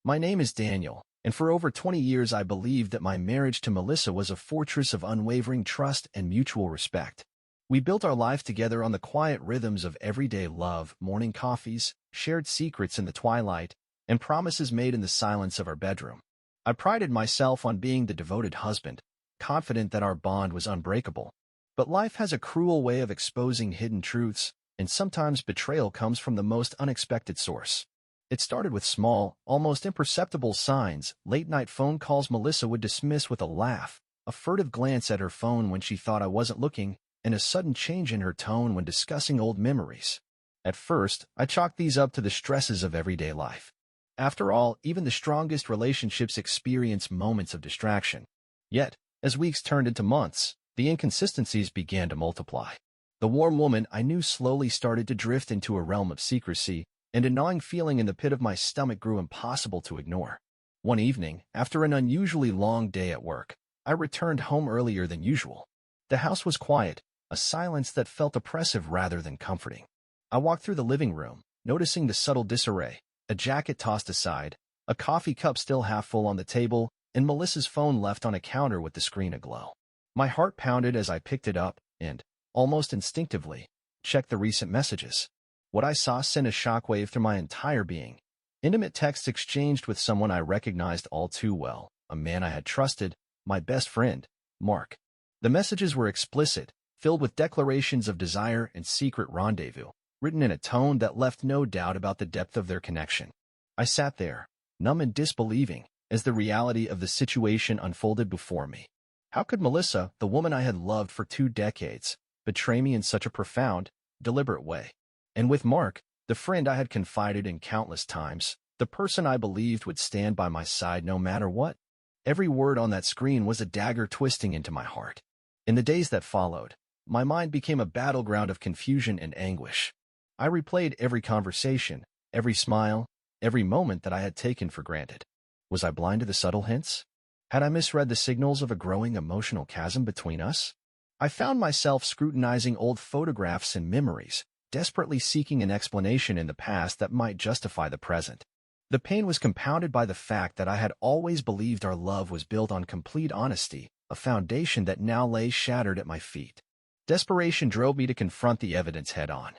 My name is Daniel, and for over 20 years I believed that my marriage to Melissa was a fortress of unwavering trust and mutual respect. We built our life together on the quiet rhythms of everyday love, morning coffees, shared secrets in the twilight, and promises made in the silence of our bedroom. I prided myself on being the devoted husband, confident that our bond was unbreakable. But life has a cruel way of exposing hidden truths, and sometimes betrayal comes from the most unexpected source. It started with small, almost imperceptible signs. Late-night phone calls Melissa would dismiss with a laugh, a furtive glance at her phone when she thought I wasn't looking, and a sudden change in her tone when discussing old memories. At first, I chalked these up to the stresses of everyday life. After all, even the strongest relationships experience moments of distraction. Yet, as weeks turned into months, the inconsistencies began to multiply. The warm woman I knew slowly started to drift into a realm of secrecy, and a gnawing feeling in the pit of my stomach grew impossible to ignore. One evening, after an unusually long day at work, I returned home earlier than usual. The house was quiet, a silence that felt oppressive rather than comforting. I walked through the living room, noticing the subtle disarray, a jacket tossed aside, a coffee cup still half full on the table, and Melissa's phone left on a counter with the screen aglow. My heart pounded as I picked it up and, almost instinctively, checked the recent messages. What I saw sent a shockwave through my entire being. Intimate texts exchanged with someone I recognized all too well, a man I had trusted, my best friend, Mark. The messages were explicit, filled with declarations of desire and secret rendezvous, written in a tone that left no doubt about the depth of their connection. I sat there, numb and disbelieving, as the reality of the situation unfolded before me. How could Melissa, the woman I had loved for 2 decades, betray me in such a profound, deliberate way? And with Mark, the friend I had confided in countless times, the person I believed would stand by my side no matter what? Every word on that screen was a dagger twisting into my heart. In the days that followed, my mind became a battleground of confusion and anguish. I replayed every conversation, every smile, every moment that I had taken for granted. Was I blind to the subtle hints? Had I misread the signals of a growing emotional chasm between us? I found myself scrutinizing old photographs and memories, desperately seeking an explanation in the past that might justify the present. The pain was compounded by the fact that I had always believed our love was built on complete honesty, a foundation that now lay shattered at my feet. Desperation drove me to confront the evidence head-on.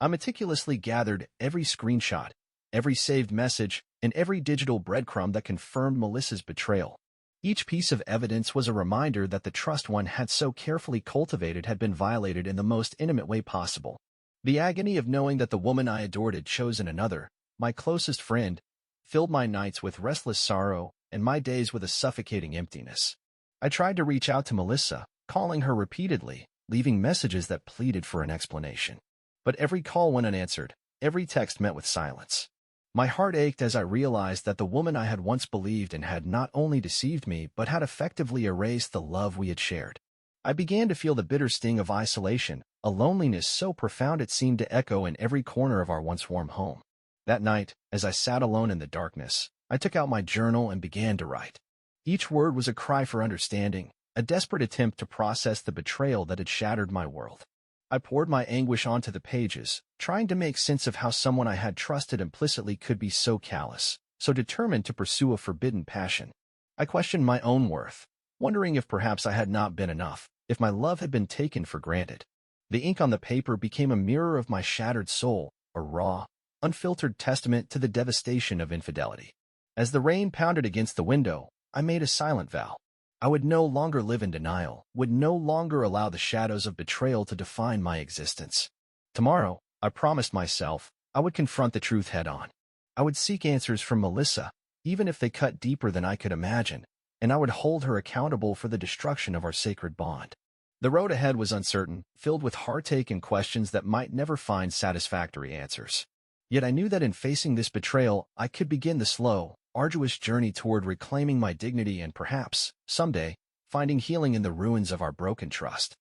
I meticulously gathered every screenshot, every saved message, and every digital breadcrumb that confirmed Melissa's betrayal. Each piece of evidence was a reminder that the trust one had so carefully cultivated had been violated in the most intimate way possible. The agony of knowing that the woman I adored had chosen another, my closest friend, filled my nights with restless sorrow and my days with a suffocating emptiness. I tried to reach out to Melissa, calling her repeatedly, leaving messages that pleaded for an explanation. But every call went unanswered, every text met with silence. My heart ached as I realized that the woman I had once believed in had not only deceived me but had effectively erased the love we had shared. I began to feel the bitter sting of isolation, a loneliness so profound it seemed to echo in every corner of our once warm home. That night, as I sat alone in the darkness, I took out my journal and began to write. Each word was a cry for understanding, a desperate attempt to process the betrayal that had shattered my world. I poured my anguish onto the pages, trying to make sense of how someone I had trusted implicitly could be so callous, so determined to pursue a forbidden passion. I questioned my own worth, wondering if perhaps I had not been enough, if my love had been taken for granted. The ink on the paper became a mirror of my shattered soul, a raw, unfiltered testament to the devastation of infidelity. As the rain pounded against the window, I made a silent vow. I would no longer live in denial, would no longer allow the shadows of betrayal to define my existence. Tomorrow, I promised myself, I would confront the truth head-on. I would seek answers from Melissa, even if they cut deeper than I could imagine, and I would hold her accountable for the destruction of our sacred bond. The road ahead was uncertain, filled with heartache and questions that might never find satisfactory answers. Yet I knew that in facing this betrayal, I could begin the slow, arduous journey toward reclaiming my dignity and perhaps, someday, finding healing in the ruins of our broken trust.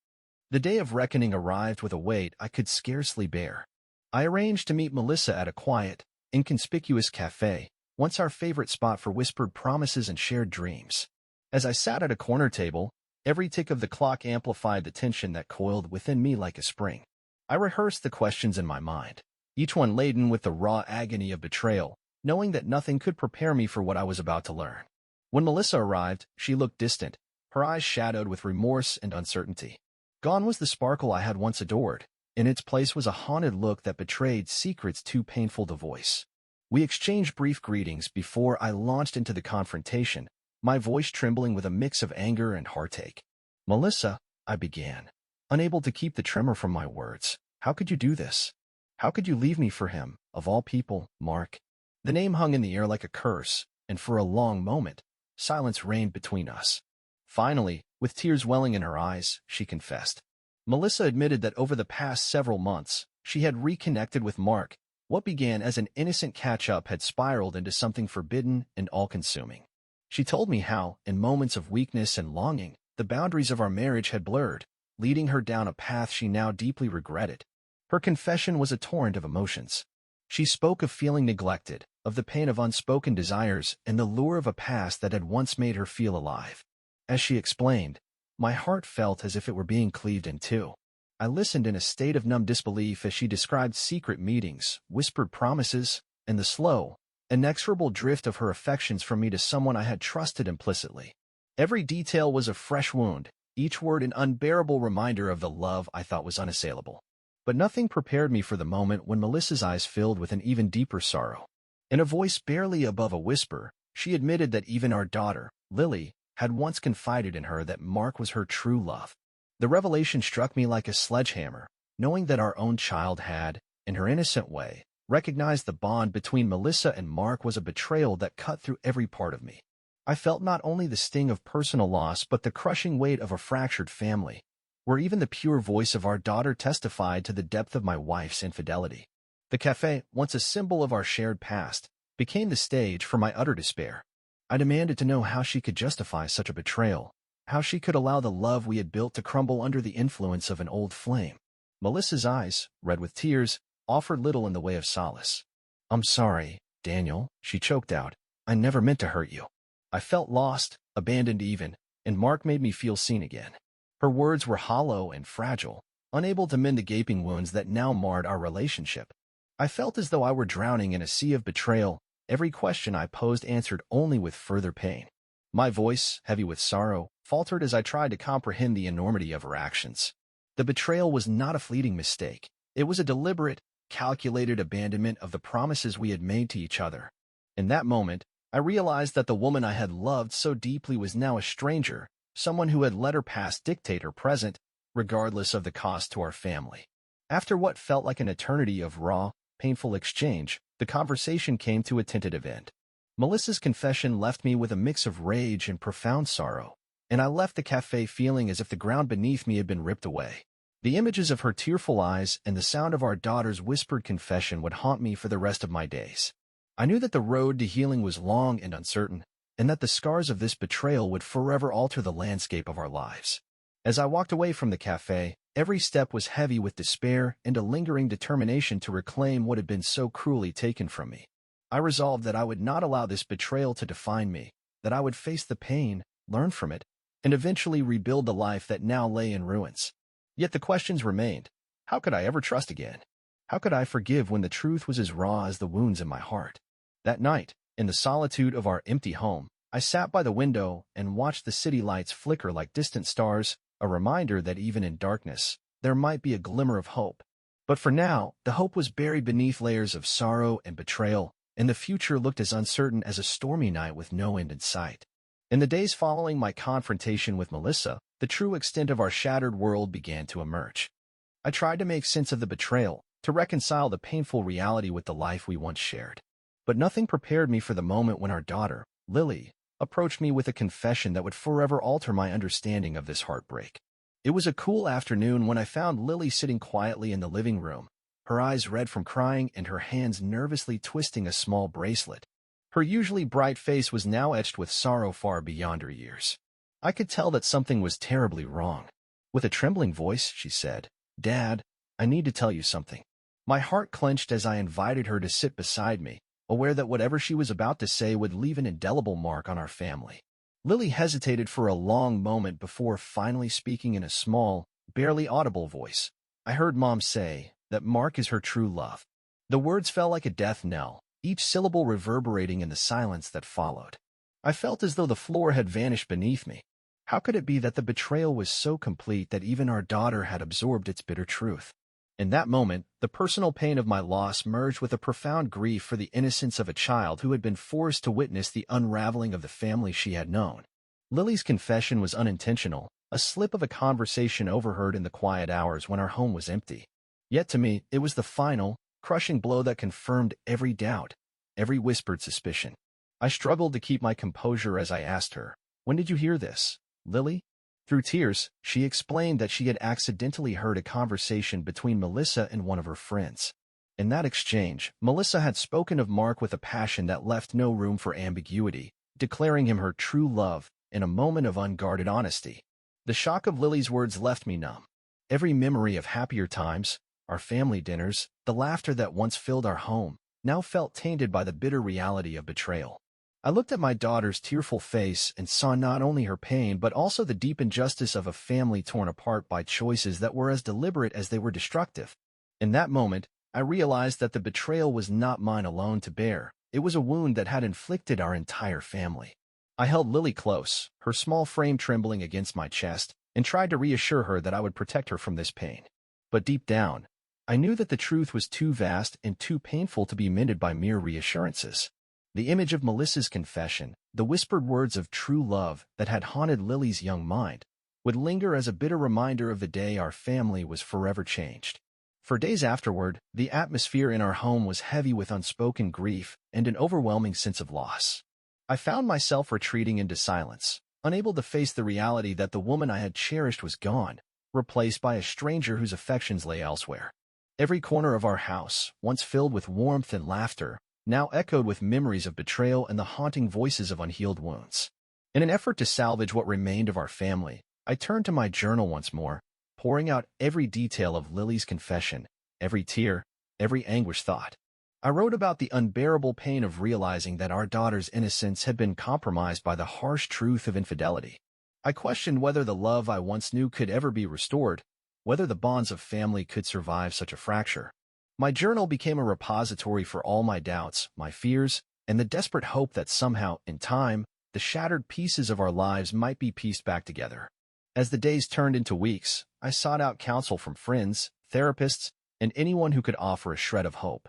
The day of reckoning arrived with a weight I could scarcely bear. I arranged to meet Melissa at a quiet, inconspicuous cafe, once our favorite spot for whispered promises and shared dreams. As I sat at a corner table, every tick of the clock amplified the tension that coiled within me like a spring. I rehearsed the questions in my mind, each one laden with the raw agony of betrayal, knowing that nothing could prepare me for what I was about to learn. When Melissa arrived, she looked distant, her eyes shadowed with remorse and uncertainty. Gone was the sparkle I had once adored. In its place was a haunted look that betrayed secrets too painful to voice. We exchanged brief greetings before I launched into the confrontation, my voice trembling with a mix of anger and heartache. "Melissa," I began, unable to keep the tremor from my words. "How could you do this? How could you leave me for him, of all people, Mark?" The name hung in the air like a curse, and for a long moment, silence reigned between us. Finally, with tears welling in her eyes, she confessed. Melissa admitted that over the past several months, she had reconnected with Mark. What began as an innocent catch-up had spiraled into something forbidden and all-consuming. She told me how, in moments of weakness and longing, the boundaries of our marriage had blurred, leading her down a path she now deeply regretted. Her confession was a torrent of emotions. She spoke of feeling neglected, of the pain of unspoken desires, and the lure of a past that had once made her feel alive. As she explained, my heart felt as if it were being cleaved in two. I listened in a state of numb disbelief as she described secret meetings, whispered promises, and the slow, inexorable drift of her affections from me to someone I had trusted implicitly. Every detail was a fresh wound, each word an unbearable reminder of the love I thought was unassailable. But nothing prepared me for the moment when Melissa's eyes filled with an even deeper sorrow. In a voice barely above a whisper, she admitted that even our daughter, Lily, had once confided in her that Mark was her true love. The revelation struck me like a sledgehammer, knowing that our own child had, in her innocent way, recognized the bond between Melissa and Mark was a betrayal that cut through every part of me. I felt not only the sting of personal loss but the crushing weight of a fractured family, where even the pure voice of our daughter testified to the depth of my wife's infidelity. The cafe, once a symbol of our shared past, became the stage for my utter despair. I demanded to know how she could justify such a betrayal, how she could allow the love we had built to crumble under the influence of an old flame. Melissa's eyes, red with tears, offered little in the way of solace. "I'm sorry, Daniel," she choked out. "I never meant to hurt you. I felt lost, abandoned even, and Mark made me feel seen again." Her words were hollow and fragile, unable to mend the gaping wounds that now marred our relationship. I felt as though I were drowning in a sea of betrayal, every question I posed answered only with further pain. My voice, heavy with sorrow, faltered as I tried to comprehend the enormity of her actions. The betrayal was not a fleeting mistake. It was a deliberate, calculated abandonment of the promises we had made to each other. In that moment, I realized that the woman I had loved so deeply was now a stranger, someone who had let her past dictate her present, regardless of the cost to our family. After what felt like an eternity of raw, painful exchange, the conversation came to a tentative end. Melissa's confession left me with a mix of rage and profound sorrow, and I left the cafe feeling as if the ground beneath me had been ripped away. The images of her tearful eyes and the sound of our daughter's whispered confession would haunt me for the rest of my days. I knew that the road to healing was long and uncertain, and that the scars of this betrayal would forever alter the landscape of our lives. As I walked away from the cafe, every step was heavy with despair and a lingering determination to reclaim what had been so cruelly taken from me. I resolved that I would not allow this betrayal to define me, that I would face the pain, learn from it, and eventually rebuild the life that now lay in ruins. Yet the questions remained. How could I ever trust again? How could I forgive when the truth was as raw as the wounds in my heart? That night, in the solitude of our empty home, I sat by the window and watched the city lights flicker like distant stars, a reminder that even in darkness, there might be a glimmer of hope. But for now, the hope was buried beneath layers of sorrow and betrayal, and the future looked as uncertain as a stormy night with no end in sight. In the days following my confrontation with Melissa, the true extent of our shattered world began to emerge. I tried to make sense of the betrayal, to reconcile the painful reality with the life we once shared. But nothing prepared me for the moment when our daughter, Lily, approached me with a confession that would forever alter my understanding of this heartbreak. It was a cool afternoon when I found Lily sitting quietly in the living room, her eyes red from crying and her hands nervously twisting a small bracelet. Her usually bright face was now etched with sorrow far beyond her years. I could tell that something was terribly wrong. With a trembling voice, she said, "Dad, I need to tell you something." My heart clenched as I invited her to sit beside me, aware that whatever she was about to say would leave an indelible mark on our family. Lily hesitated for a long moment before finally speaking in a small, barely audible voice. "I heard Mom say that Mark is her true love." The words fell like a death knell, each syllable reverberating in the silence that followed. I felt as though the floor had vanished beneath me. How could it be that the betrayal was so complete that even our daughter had absorbed its bitter truth? In that moment, the personal pain of my loss merged with a profound grief for the innocence of a child who had been forced to witness the unraveling of the family she had known. Lily's confession was unintentional, a slip of a conversation overheard in the quiet hours when our home was empty. Yet to me, it was the final, crushing blow that confirmed every doubt, every whispered suspicion. I struggled to keep my composure as I asked her, "When did you hear this, Lily?" Through tears, she explained that she had accidentally heard a conversation between Melissa and one of her friends. In that exchange, Melissa had spoken of Mark with a passion that left no room for ambiguity, declaring him her true love in a moment of unguarded honesty. The shock of Lily's words left me numb. Every memory of happier times, our family dinners, the laughter that once filled our home, now felt tainted by the bitter reality of betrayal. I looked at my daughter's tearful face and saw not only her pain but also the deep injustice of a family torn apart by choices that were as deliberate as they were destructive. In that moment, I realized that the betrayal was not mine alone to bear. It was a wound that had inflicted our entire family. I held Lily close, her small frame trembling against my chest, and tried to reassure her that I would protect her from this pain. But deep down, I knew that the truth was too vast and too painful to be mended by mere reassurances. The image of Melissa's confession, the whispered words of true love that had haunted Lily's young mind, would linger as a bitter reminder of the day our family was forever changed. For days afterward, the atmosphere in our home was heavy with unspoken grief and an overwhelming sense of loss. I found myself retreating into silence, unable to face the reality that the woman I had cherished was gone, replaced by a stranger whose affections lay elsewhere. Every corner of our house, once filled with warmth and laughter, now echoed with memories of betrayal and the haunting voices of unhealed wounds. In an effort to salvage what remained of our family, I turned to my journal once more, pouring out every detail of Lily's confession, every tear, every anguished thought. I wrote about the unbearable pain of realizing that our daughter's innocence had been compromised by the harsh truth of infidelity. I questioned whether the love I once knew could ever be restored, whether the bonds of family could survive such a fracture. My journal became a repository for all my doubts, my fears, and the desperate hope that somehow, in time, the shattered pieces of our lives might be pieced back together. As the days turned into weeks, I sought out counsel from friends, therapists, and anyone who could offer a shred of hope.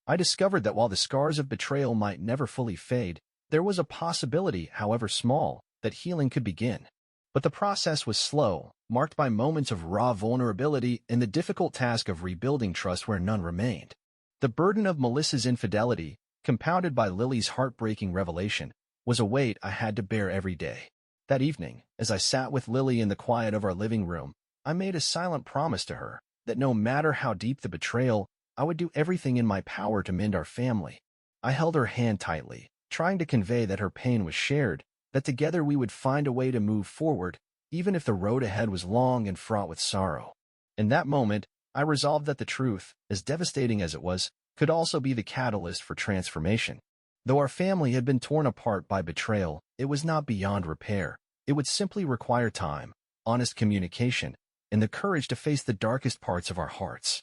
I discovered that while the scars of betrayal might never fully fade, there was a possibility, however small, that healing could begin. But the process was slow, marked by moments of raw vulnerability and the difficult task of rebuilding trust where none remained. The burden of Melissa's infidelity, compounded by Lily's heartbreaking revelation, was a weight I had to bear every day. That evening, as I sat with Lily in the quiet of our living room, I made a silent promise to her that no matter how deep the betrayal, I would do everything in my power to mend our family. I held her hand tightly, trying to convey that her pain was shared, that together we would find a way to move forward, even if the road ahead was long and fraught with sorrow. In that moment, I resolved that the truth, as devastating as it was, could also be the catalyst for transformation. Though our family had been torn apart by betrayal, it was not beyond repair. It would simply require time, honest communication, and the courage to face the darkest parts of our hearts.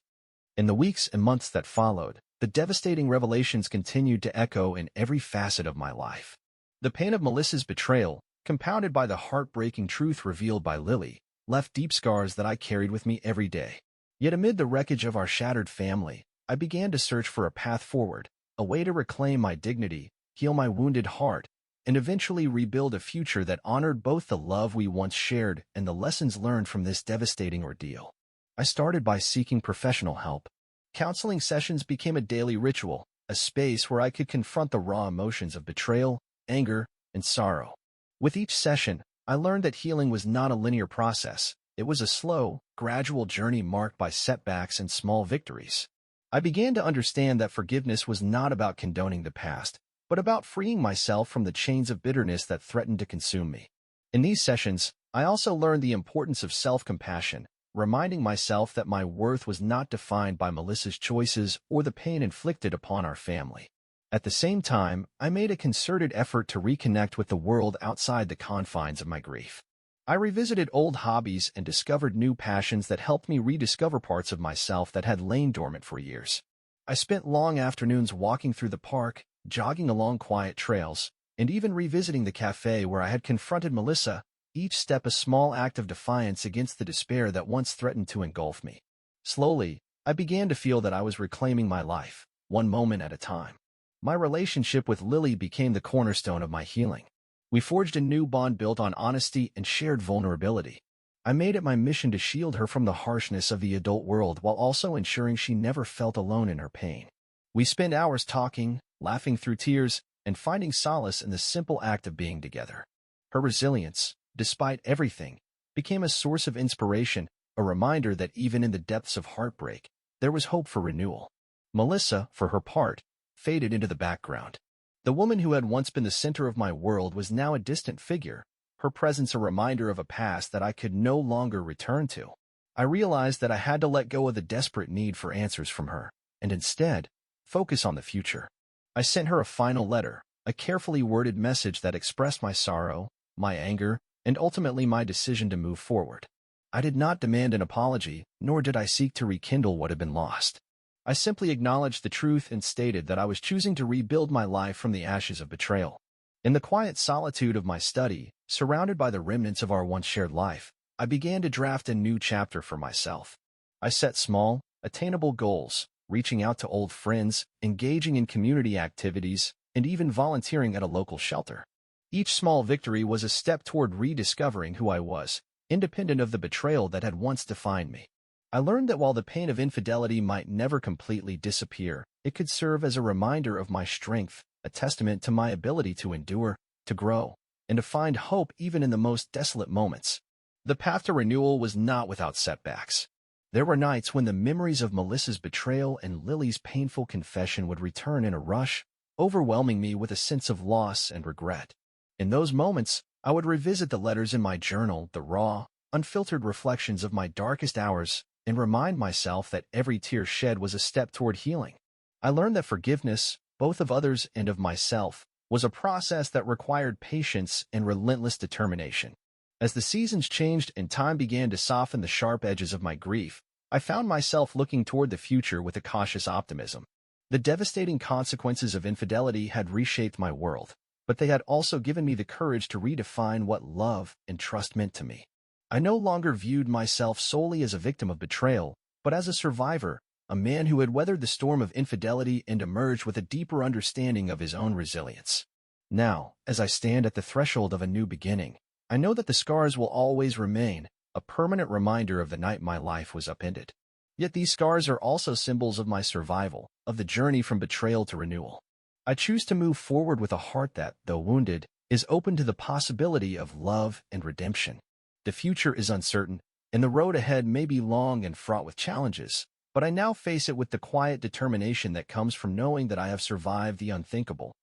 In the weeks and months that followed, the devastating revelations continued to echo in every facet of my life. The pain of Melissa's betrayal, compounded by the heartbreaking truth revealed by Lily, left deep scars that I carried with me every day. Yet amid the wreckage of our shattered family, I began to search for a path forward, a way to reclaim my dignity, heal my wounded heart, and eventually rebuild a future that honored both the love we once shared and the lessons learned from this devastating ordeal. I started by seeking professional help. Counseling sessions became a daily ritual, a space where I could confront the raw emotions of betrayal, anger, and sorrow. With each session, I learned that healing was not a linear process. It was a slow, gradual journey marked by setbacks and small victories. I began to understand that forgiveness was not about condoning the past, but about freeing myself from the chains of bitterness that threatened to consume me. In these sessions, I also learned the importance of self-compassion, reminding myself that my worth was not defined by Melissa's choices or the pain inflicted upon our family. At the same time, I made a concerted effort to reconnect with the world outside the confines of my grief. I revisited old hobbies and discovered new passions that helped me rediscover parts of myself that had lain dormant for years. I spent long afternoons walking through the park, jogging along quiet trails, and even revisiting the cafe where I had confronted Melissa, each step a small act of defiance against the despair that once threatened to engulf me. Slowly, I began to feel that I was reclaiming my life, one moment at a time. My relationship with Lily became the cornerstone of my healing. We forged a new bond built on honesty and shared vulnerability. I made it my mission to shield her from the harshness of the adult world while also ensuring she never felt alone in her pain. We spent hours talking, laughing through tears, and finding solace in the simple act of being together. Her resilience, despite everything, became a source of inspiration, a reminder that even in the depths of heartbreak, there was hope for renewal. Melissa, for her part, faded into the background. The woman who had once been the center of my world was now a distant figure, her presence a reminder of a past that I could no longer return to. I realized that I had to let go of the desperate need for answers from her, and instead, focus on the future. I sent her a final letter, a carefully worded message that expressed my sorrow, my anger, and ultimately my decision to move forward. I did not demand an apology, nor did I seek to rekindle what had been lost. I simply acknowledged the truth and stated that I was choosing to rebuild my life from the ashes of betrayal. In the quiet solitude of my study, surrounded by the remnants of our once shared life, I began to draft a new chapter for myself. I set small, attainable goals, reaching out to old friends, engaging in community activities, and even volunteering at a local shelter. Each small victory was a step toward rediscovering who I was, independent of the betrayal that had once defined me. I learned that while the pain of infidelity might never completely disappear, it could serve as a reminder of my strength, a testament to my ability to endure, to grow, and to find hope even in the most desolate moments. The path to renewal was not without setbacks. There were nights when the memories of Melissa's betrayal and Lily's painful confession would return in a rush, overwhelming me with a sense of loss and regret. In those moments, I would revisit the letters in my journal, the raw, unfiltered reflections of my darkest hours, and remind myself that every tear shed was a step toward healing. I learned that forgiveness, both of others and of myself, was a process that required patience and relentless determination. As the seasons changed and time began to soften the sharp edges of my grief, I found myself looking toward the future with a cautious optimism. The devastating consequences of infidelity had reshaped my world, but they had also given me the courage to redefine what love and trust meant to me. I no longer viewed myself solely as a victim of betrayal, but as a survivor, a man who had weathered the storm of infidelity and emerged with a deeper understanding of his own resilience. Now, as I stand at the threshold of a new beginning, I know that the scars will always remain, a permanent reminder of the night my life was upended. Yet these scars are also symbols of my survival, of the journey from betrayal to renewal. I choose to move forward with a heart that, though wounded, is open to the possibility of love and redemption. The future is uncertain, and the road ahead may be long and fraught with challenges, but I now face it with the quiet determination that comes from knowing that I have survived the unthinkable,